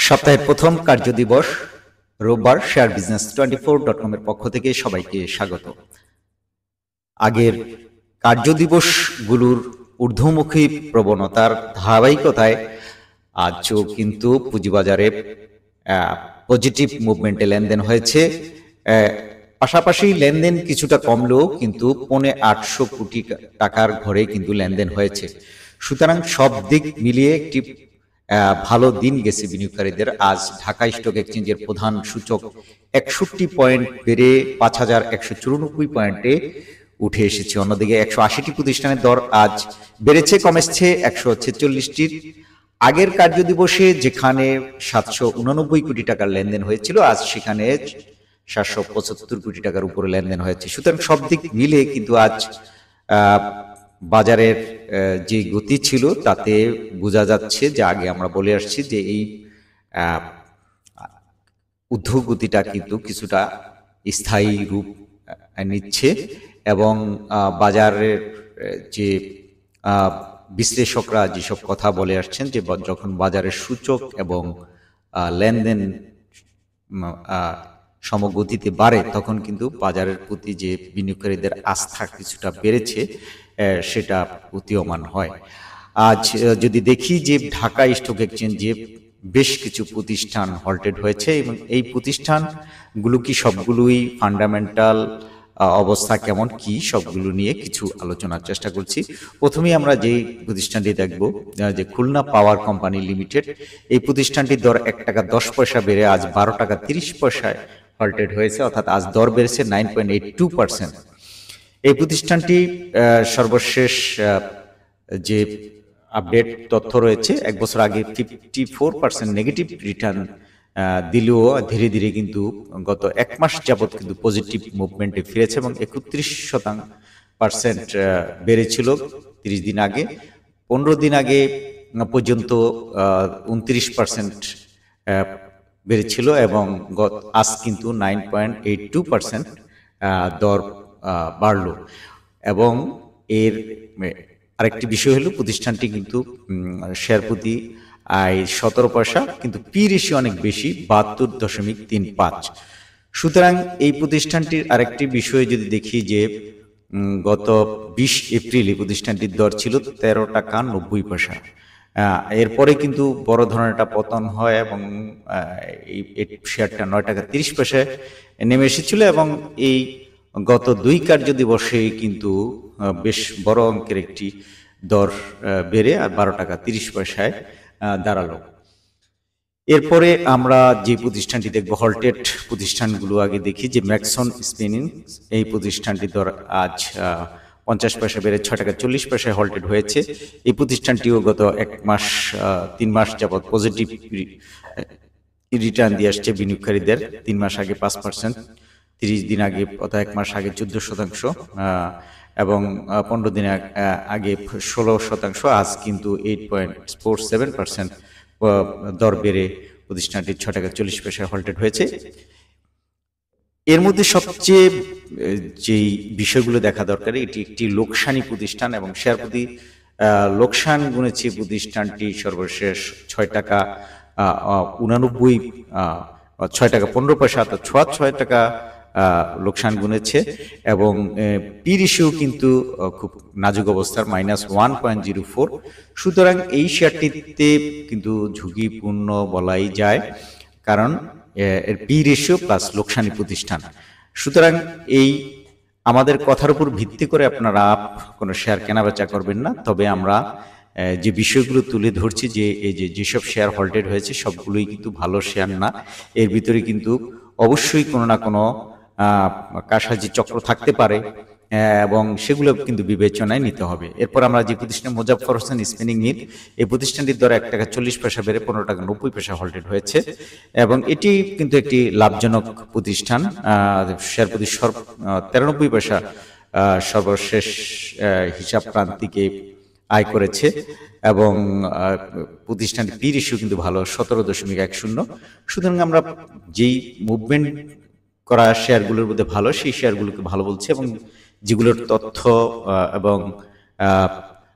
সপ্তাহের প্রথম কার্যদিবস রোববার শেয়ার বিজনেস 24.com এর পক্ষ থেকে সবাইকে স্বাগত। আগের কার্যদিবসগুলোর ঊর্ধ্বমুখী প্রবণতার ধারাবাহিকতায় আজও কিন্তু পুঁজিবাজারে পজিটিভ মুভমেন্টে লেনদেন হয়েছে। পাশাপাশি লেনদেন কিছুটা কমলেও কিন্তু 850 কোটি টাকার ঘরে কিন্তু লেনদেন হয়েছে। সুতরাং সব দিক মিলিয়ে একটি ভালো দিন গেছে বিনিয়োগকারীদের। আজ ঢাকা স্টক এক্সচেঞ্জের প্রধান সূচক 61 পয়েন্ট বেড়ে 5194 পয়েন্টে উঠে এসেছে। অন্যদিকে 180টি প্রতিষ্ঠানের দর আজ বেড়েছে কমেছে 146টির। আগের কার্যদিবসে যেখানে 789 কোটি টাকার লেনদেন হয়েছিল, আজ সেখানে 775 কোটি টাকার উপরে লেনদেন হয়েছে। সুতরাং সব দিক মিলে কিন্তু আজ বাজারের যে গতি ছিল তাতে বোঝা যাচ্ছে যে আগে আমরা বলে আসছি যে এই ঊর্ধ্বগতিটা কিন্তু কিছুটা স্থায়ী রূপ নিচ্ছে এবং বাজারের যে বিশ্লেষকরা যেসব কথা বলে আসছেন যে যখন বাজারের সূচক এবং লেনদেন সমগতিতে বাড়ে তখন কিন্তু বাজারের প্রতি যে বিনিয়োগকারীদের আস্থা কিছুটা বেড়েছে সেটা প্রতীয়মান হয়। আজ যদি দেখি যে ঢাকা স্টক এক্সচেঞ্জে বেশ কিছু প্রতিষ্ঠান হল্টেড হয়েছে এবং এই প্রতিষ্ঠানগুলো কি সবগুলোই ফান্ডামেন্টাল অবস্থা কেমন কি সবগুলো নিয়ে কিছু আলোচনার চেষ্টা করছি। প্রথমেই আমরা যেই প্রতিষ্ঠানটি দেখব যে খুলনা পাওয়ার কোম্পানি লিমিটেড। এই প্রতিষ্ঠানটির দর 1 টাকা 10 পয়সা বেড়ে আজ 12 টাকা 30 পয়সায় হল্টেড হয়েছে, অর্থাৎ আজ দর বেড়েছে 9.82%। এই প্রতিষ্ঠানটি সর্বশেষ যে আপডেট তথ্য রয়েছে, এক বছর আগে 54% নেগেটিভ রিটার্ন দিলেও ধীরে ধীরে কিন্তু গত এক মাস যাবৎ কিন্তু পজিটিভ মুভমেন্টে ফিরেছে এবং 31% বেড়েছিল 30 দিন আগে। 15 দিন আগে পর্যন্ত 29% বেড়েছিল এবং আজ কিন্তু 9.82% দর বাড়ল। এবং এর আরেকটি বিষয় হলো প্রতিষ্ঠানটি কিন্তু শেয়ার প্রতি 17 পয়সা, কিন্তু পি রেশিও অনেক বেশি 72.35। সুতরাং এই প্রতিষ্ঠানটির আরেকটি বিষয় যদি দেখি যে গত 20 এপ্রিল এই প্রতিষ্ঠানটির দর ছিল 13 টাকা 90 পয়সা। এরপরে কিন্তু বড় ধরনের একটা পতন হয় এবং এই শেয়ারটা 9 টাকা 30 পয়সায় নেমে এসেছিল এবং এই গত 2 কার্যদিবসে কিন্তু বেশ বড় অঙ্কের একটি দর বেড়ে আর 12 টাকা 30 পয়সায় দাঁড়ালো। এরপরে আমরা যে প্রতিষ্ঠানটি দেখব হল্টেড প্রতিষ্ঠানগুলো আগে দেখি যে ম্যাক্সন স্পিনিং। এই প্রতিষ্ঠানটির দর আজ 50 পয়সা বেড়ে 6 টাকা 40 পয়সায় হল্টেড হয়েছে। এই প্রতিষ্ঠানটিও গত 3 মাস যাবৎ পজিটিভ রিটার্ন দিয়ে আসছে বিনিয়োগকারীদের। 3 মাস আগে 5%, 30 দিন আগে অর্থাৎ 1 মাস আগে 14% এবং 15 দিন আগে 16%। আজ কিন্তু 8.47% দর বেড়ে প্রতিষ্ঠানটি 6 টাকা 40 পয়সায় হল্টেড হয়েছে। এর মধ্যে সবচেয়ে যেই বিষয়গুলো দেখা দরকার, এটি একটি লোকসানি প্রতিষ্ঠান এবং শেয়ার প্রতি লোকসান গুনেছে প্রতিষ্ঠানটি সর্বশেষ 6 টাকা 15 পয়সা, অর্থাৎ 6 টাকা লোকসান গুনেছে এবং পি রেশিও কিন্তু খুব নাজুক অবস্থার -1.04। সুতরাং এই শেয়ারটিতে কিন্তু ঝুঁকিপূর্ণ বলাই যায়, কারণ এর পি রেশিও প্লাস লোকসানি প্রতিষ্ঠান। সুতরাং এই আমাদের কথার উপর ভিত্তি করে আপনারা কোনো শেয়ার কেনাবেচা করবেন না। তবে আমরা যে বিষয়গুলো তুলে ধরছি যে এই যেসব শেয়ার হল্টেড হয়েছে সবগুলোই কিন্তু ভালো শেয়ার না। এর ভিতরে কিন্তু অবশ্যই কোনো না কোনো কারসাজি চক্র থাকতে পারে এবং সেগুলো কিন্তু বিবেচনায় নিতে হবে। এরপর আমরা যে প্রতিষ্ঠান মোজাফফর হোসেন স্পিনিং মিল, এই প্রতিষ্ঠানটির দর 1 টাকা 40 পয়সা বেড়ে 15 টাকা 90 পয়সা হল্টেড হয়েছে এবং এটি কিন্তু একটি লাভজনক প্রতিষ্ঠান। শেয়ার প্রতি 93 পয়সা সর্বশেষ হিসাব প্রান্তিকে আয় করেছে এবং প্রতিষ্ঠানটি পি রেশিও কিন্তু ভালো 17.10। সুতরাং আমরা যেই মুভমেন্ট করা শেয়ারগুলোর মধ্যে ভালো সেই শেয়ারগুলোকে ভালো বলছে এবং যেগুলোর তথ্য এবং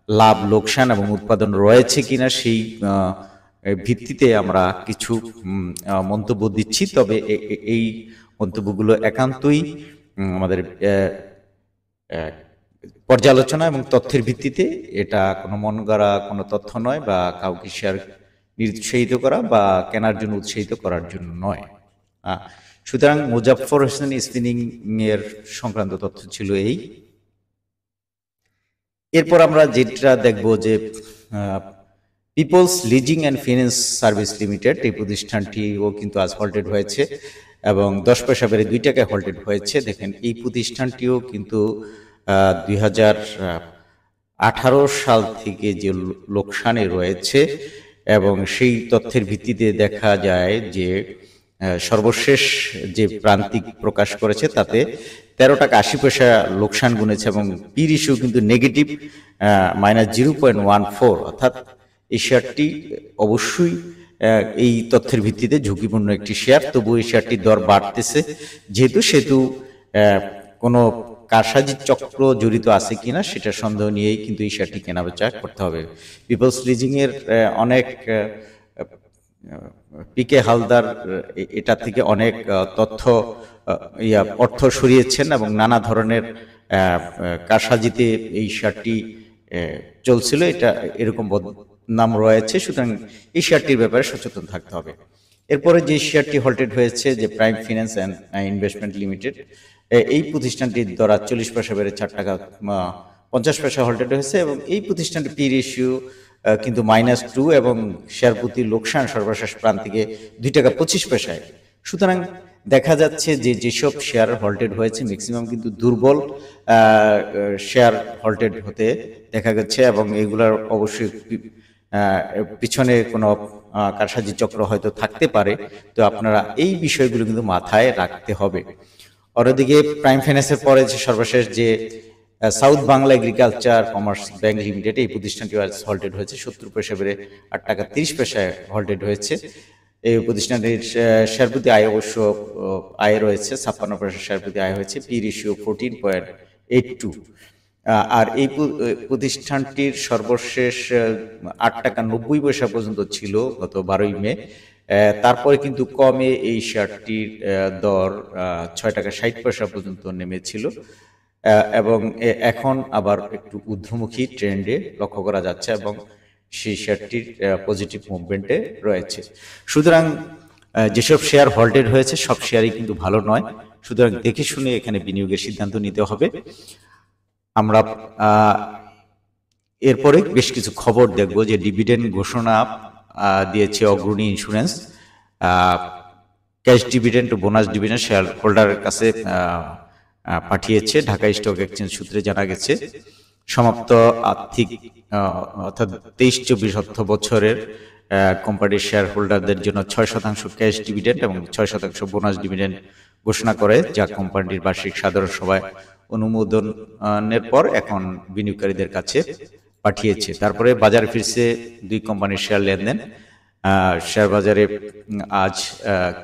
লাভ লোকসান এবং উৎপাদন রয়েছে কিনা সেই ভিত্তিতে আমরা কিছু মন্তব্য দিচ্ছি, তবে এই মন্তব্যগুলো একান্তই আমাদের পর্যালোচনা এবং তথ্যের ভিত্তিতে। এটা কোনো মন গড়া কোনো তথ্য নয়, বা কাউকে শেয়ার নিরুৎসাহিত করা বা কেনার জন্য উৎসাহিত করার জন্য নয়। সুতরাং মুজাফফর হোসেন স্পিনিং এর সংক্রান্ত তথ্য ছিল এই। এরপর আমরা যেটা দেখব যে People's Leasing and Finance Service Limited, এই প্রতিষ্ঠানটিও কিন্তু আজ হল্টেড হয়েছে এবং 10 পয়সা বেড়ে 2 টাকায় হল্টেড হয়েছে। দেখেন এই প্রতিষ্ঠানটিও কিন্তু 2018 সাল থেকে যে লোকসানে রয়েছে, এবং সেই তথ্যের ভিত্তিতে দেখা যায় যে সর্বশেষ যে প্রান্তিক প্রকাশ করেছে তাতে 13 টাকা 80 পয়সা লোকসান গুনেছে, এবং পি রেশিও কিন্তু নেগেটিভ -0.14, অর্থাৎ এই শেয়ারটি অবশ্যই এই তথ্যের ভিত্তিতে ঝুঁকিপূর্ণ একটি শেয়ার। তবু এই শেয়ারটির দর বাড়তেছে, সেহেতু কোনো কারসাজি চক্র জড়িত আছে কিনা সেটা সন্দেহ নিয়েই কিন্তু এই শেয়ারটি কেনাবেচা করতে হবে। পিপলস লিজিং এর অনেক পিকে হালদার এটা থেকে অনেক তথ্য অর্থ সরিয়েছেন এবং নানা ধরনের কারসাজিতে এই শেয়ারটি চলছিল, এটা এরকম নাম রয়েছে। সুতরাং এই শেয়ারটির ব্যাপারে সচেতন থাকতে হবে। এরপরে যে শেয়ারটি হল্টেড হয়েছে যে prime finance and investment limited, এই প্রতিষ্ঠানটির দর 40 পয়সা বেড়ে 4 টাকা 50 পয়সা হল্টেড হয়েছে, এবং এই প্রতিষ্ঠানটি পি রেশিও কিন্তু -2 এবং শেয়ার প্রতি লোকসান সর্বশেষ প্রান্তিকে 2 টাকা 25 পয়সায়। সুতরাং দেখা যাচ্ছে যে যেসব শেয়ার হল্টেড হয়েছে ম্যাক্সিমাম কিন্তু দুর্বল শেয়ার হল্টেড হতে দেখা গেছে, এবং এগুলার অবশ্যই পিছনে কোনো কারসাজি চক্র হয়তো থাকতে পারে। তো আপনারা এই বিষয়গুলো কিন্তু মাথায় রাখতে হবে। অন্যদিকে প্রাইম ফাইন্যান্সের পরে যে সর্বশেষ যে south Bangla agriculture commerce bank limited, এই প্রতিষ্ঠানটি হল্টেড হয়েছে 70 পয়সা বেড়ে 8 টাকা 30 পয়সায় হল্টেড হয়েছে। এই প্রতিষ্ঠানটির শেয়ার প্রতি আয় অবশ্য আয় রয়েছে 56 পয়সা শেয়ার প্রতি আয় হয়েছে, পি রেশিও 14.82। আর এই প্রতিষ্ঠানটির সর্বশেষ 8 টাকা 90 পয়সা পর্যন্ত ছিল গত 12ই মে। তারপরে কিন্তু কমে এই শেয়ারটির দর 6 টাকা 60 পয়সা পর্যন্ত নেমেছিল, এবং এখন আবার একটু ঊর্ধ্বমুখী ট্রেন্ডে লক্ষ্য করা যাচ্ছে, এবং সেই শেয়ারটির পজিটিভ মুভমেন্টে রয়েছে। সুতরাং যেসব শেয়ার হল্টেড হয়েছে সব শেয়ারই কিন্তু ভালো নয়। সুতরাং দেখে শুনে এখানে বিনিয়োগের সিদ্ধান্ত নিতে হবে। আমরা এরপরে বেশ কিছু খবর দেখব যে ডিভিডেন্ড ঘোষণা দিয়েছে অগ্রণী ইন্স্যুরেন্স। ক্যাশ ডিভিডেন্ড ও বোনাস ডিভিডেন্ড শেয়ার হোল্ডারের কাছে পাঠিয়েছে। ঢাকা স্টক এক্সচেঞ্জ সূত্রে জানা গেছে সমাপ্ত আর্থিক অর্থাৎ 23-24 অর্থ বছরের কোম্পানির শেয়ার হোল্ডারদের জন্য 6% ক্যাশ ডিভিডেন্ড এবং 6% বোনাস ডিভিডেন্ড ঘোষণা করে, যা কোম্পানিটির বার্ষিক সাধারণ সভায় অনুমোদনের পর এখন বিনিয়োগকারীদের কাছে পাঠিয়েছে। তারপরে বাজারে ফিরছে দুই কোম্পানির শেয়ার লেনদেন। শেয়ার বাজারে আজ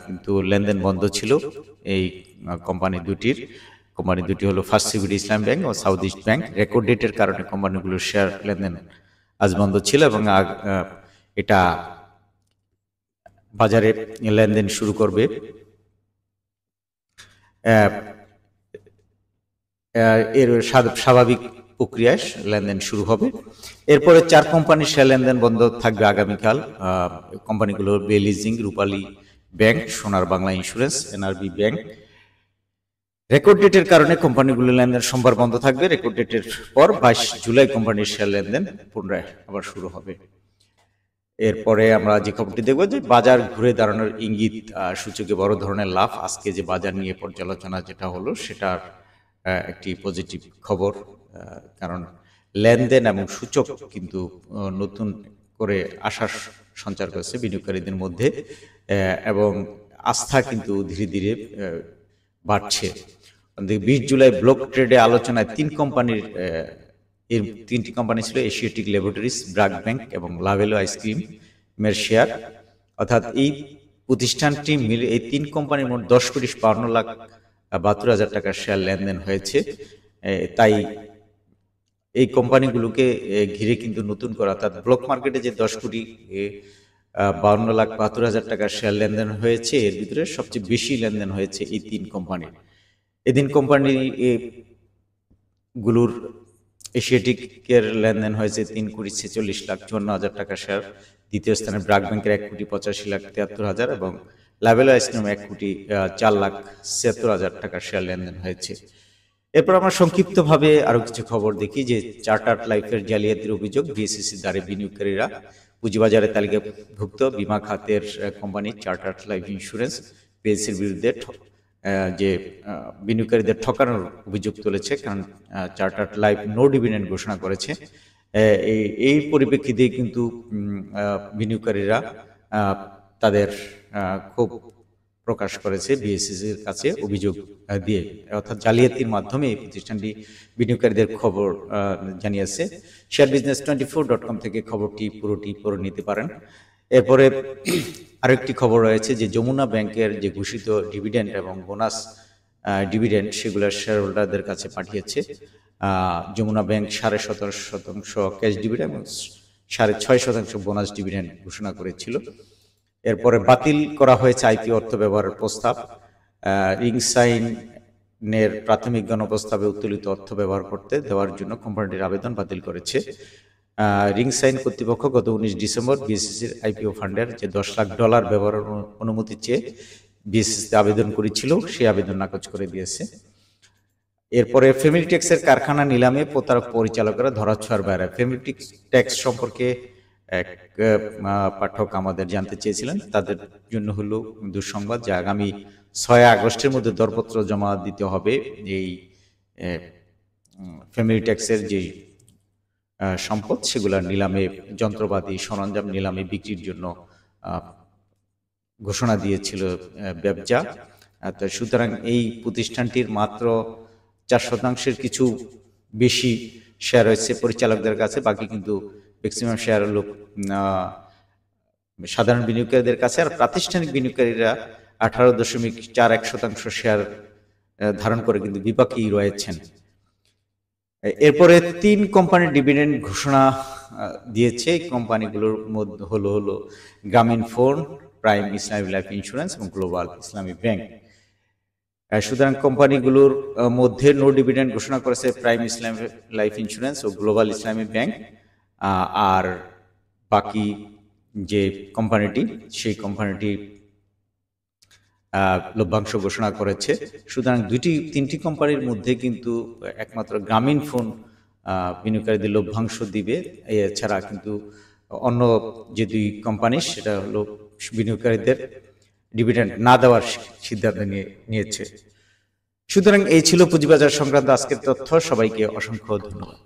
কিন্তু লেনদেন বন্ধ ছিল এই কোম্পানি দুটি হলো ফার্স্ট সিকিউরিটি ইসলাম ব্যাংক ও সাউথ ইস্ট ব্যাংক। রেকর্ড ডেটের কারণে কোম্পানিগুলোর শেয়ার লেনদেন আজ বন্ধ ছিল, এবং এটা বাজারে লেনদেন শুরু করবে। এর স্বাভাবিক প্রক্রিয়ায় লেনদেন শুরু হবে। এরপরে 4 কোম্পানির শেয়ার লেনদেন বন্ধ থাকবে আগামীকাল। কোম্পানিগুলো বে লিজিং, রূপালী ব্যাংক, সোনার Bangla insurance, NRB bank. Record ডেটের কারণে কোম্পানিগুলো লেনদেন সোমবার বন্ধ থাকবে। রেকর্ড ডেটের পর 22 জুলাই কোম্পানির শেয়ার লেনদেন পুনরায় আবার শুরু হবে। এরপরে আমরা যে খবরটি দেখব যে বাজার ঘুরে দাঁড়ানোর ইঙ্গিত, সূচকে বড় ধরনের লাভ। আজকে যে বাজার নিয়ে পর্যালোচনা যেটা হলো সেটার একটি পজিটিভ খবর, কারণ লেনদেন এবং সূচক কিন্তু নতুন করে আশার সঞ্চার করেছে বিনিয়োগকারীদের মধ্যে, এবং আস্থা কিন্তু ধীরে ধীরে বাড়ছে। 20 জুলাই ব্লক ট্রেডে আলোচনায় 3 কোম্পানির এর 3টি কোম্পানি ছিল এশিয়াটিক ল্যাবরেটরিজ, ব্রাক ব্যাংক এবং লাভেলো আইসক্রিমের শেয়ার। অর্থাৎ এই প্রতিষ্ঠানটি মিলে এই 3 কোম্পানির মোট 10,52,72,000 টাকার শেয়ার লেনদেন হয়েছে। তাই এই কোম্পানিগুলোকে ঘিরে কিন্তু নতুন করা, অর্থাৎ ব্লক মার্কেটে যে 10 কোটি 52,72,000 টাকার শেয়ার লেনদেন হয়েছে। এর ভিতরে সবচেয়ে বেশি লেনদেন হয়েছে এই 3 কোম্পানির। এদিন কোম্পানি গুলোর এশিয়াটিকের লেনদেন হয়েছে 3,46,54,000 টাকা শেয়ার। দ্বিতীয় স্থানে ব্র্যাক ব্যাংকের 1,85,73,000 এবং লাভেলো আইসক্রিম 1,04,76,000 টাকার শেয়ার লেনদেন হয়েছে। এরপর আমরা সংক্ষিপ্তভাবে আরো কিছু খবর দেখি যে চার্টার্ড লাইফের জালিয়াতির অভিযোগ বিএসইসির দ্বারে বিনিয়োগকারীরা পুঁজিবাজারে তালিকাভুক্ত বিমা খাতের কোম্পানি চার্টার্ড লাইফ ইন্স্যুরেন্স পিএলসির বিরুদ্ধে যে বিনিয়োগকারীদের ঠকানোর অভিযোগ তুলেছে, কারণ চার্টার্ড লাইফ নো ডিভিডেন্ড ঘোষণা করেছে। এই পরিপ্রেক্ষিতে কিন্তু বিনিয়োগকারীরা তাদের খুব প্রকাশ করেছে বিএসইসির কাছে অভিযোগ দিয়ে, অর্থাৎ জালিয়াতির মাধ্যমে এই প্রতিষ্ঠানটি বিনিয়োগকারীদের খবর জানিয়েছে। sharebusiness24.com থেকে খবরটি পুরোটি পড়ে নিতে পারেন। এরপরে আরেকটি খবর রয়েছে যে যমুনা ব্যাংকের যে ঘোষিত ডিভিডেন্ড এবং বোনাস ডিভিডেন্ড সেগুলো শেয়ার হোল্ডারদের কাছে পাঠিয়েছে। যমুনা ব্যাংক 17.5% ক্যাশ ডিভিডেন্ড এবং 6.5% বোনাস ডিভিডেন্ড ঘোষণা করেছিল। এরপরে বাতিল করা হয়েছে আইপি অর্থ ব্যবহারের প্রস্তাব। রিংসাইনের প্রাথমিক গণপ্রস্তাবে উত্তোলিত অর্থ ব্যবহার করতে দেওয়ার জন্য কোম্পানিটির আবেদন বাতিল করেছে। রিংসাইন কর্তৃপক্ষ গত 19 ডিসেম্বর বিএসইসির আইপিও ফান্ডের যে $10 লাখ ব্যবহারের অনুমতি চেয়ে বিএসইসিতে আবেদন করেছিল, সেই আবেদন নাকচ করে দিয়েছে। এরপরে ফ্যামিলি ট্যাক্সের কারখানা নিলামে প্রতারক পরিচালকরা ধরাছোঁয়ার বাইরে। ফ্যামিলি ট্যাক্স সম্পর্কে এক পাঠক আমাদের জানতে চেয়েছিলেন, তাদের জন্য হলো দুঃসংবাদ যে আগামী 6 আগস্টের মধ্যে দরপত্র জমা দিতে হবে। এই ফ্যামিলি ট্যাক্সের যে সম্পদ সেগুলোর নিলামে যন্ত্রপাতি সরঞ্জাম নিলামে বিক্রির জন্য ঘোষণা দিয়েছিল ব্যবজা। তো সুতরাং এই প্রতিষ্ঠানটির মাত্র 4% কিছু বেশি শেয়ার রয়েছে পরিচালকদের কাছে, বাকি কিন্তু ম্যাক্সিমাম শেয়ার হলো সাধারণ বিনিয়োগকারীদের কাছে। আর প্রাতিষ্ঠানিক বিনিয়োগকারীরা 18.41% শেয়ার ধারণ করে কিন্তু বিপাকেই রয়েছেন। এরপরে 3 কোম্পানির ডিভিডেন্ড ঘোষণা দিয়েছে। এই কোম্পানিগুলোর মধ্যে হলো গ্রামীণফোন, প্রাইম ইসলামী লাইফ ইন্স্যুরেন্স এবং গ্লোবাল ইসলামী ব্যাংক। সুতরাং কোম্পানিগুলোর মধ্যে নো ডিভিডেন্ড ঘোষণা করেছে প্রাইম ইসলামী লাইফ ইন্স্যুরেন্স ও গ্লোবাল ইসলামী ব্যাংক। আর বাকি যে কোম্পানিটি সেই কোম্পানিটি লভ্যাংশ ঘোষণা করেছে। সুতরাং 3টি কোম্পানির মধ্যে কিন্তু একমাত্র গ্রামীণফোন বিনিয়োগকারীদের লভ্যাংশ দিবে। এছাড়া কিন্তু অন্য যে 2 কোম্পানি সেটা হলো বিনিয়োগকারীদের ডিভিডেন্ড না দেওয়ার সিদ্ধান্ত নিয়েছে। সুতরাং এই ছিল পুঁজিবাজার সংক্রান্ত আজকের তথ্য। সবাইকে অসংখ্য ধন্যবাদ।